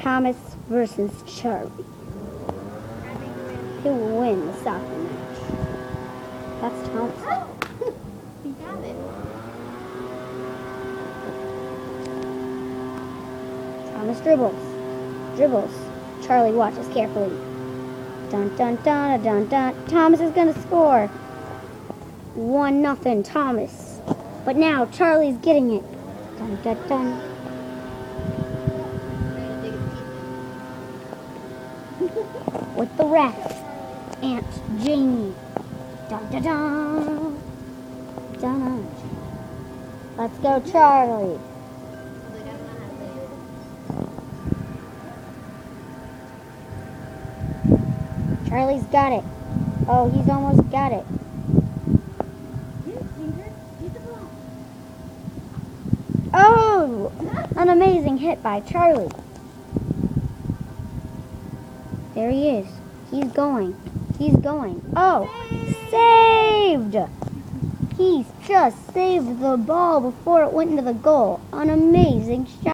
Thomas versus Charlie. Who will win the soccer match? That's Thomas. He got it. Thomas dribbles. Charlie watches carefully. Dun dun dun dun dun. Thomas is gonna score. 1-0 Thomas. But now Charlie's getting it. Dun dun dun. With the ref, Aunt Jamie. Dun dun dun. Dun dun. Let's go, Charlie. Charlie's got it. Oh, he's almost got it. Oh, an amazing hit by Charlie. There he is. He's going. Oh, saved! He's just saved the ball before it went into the goal. An amazing shot.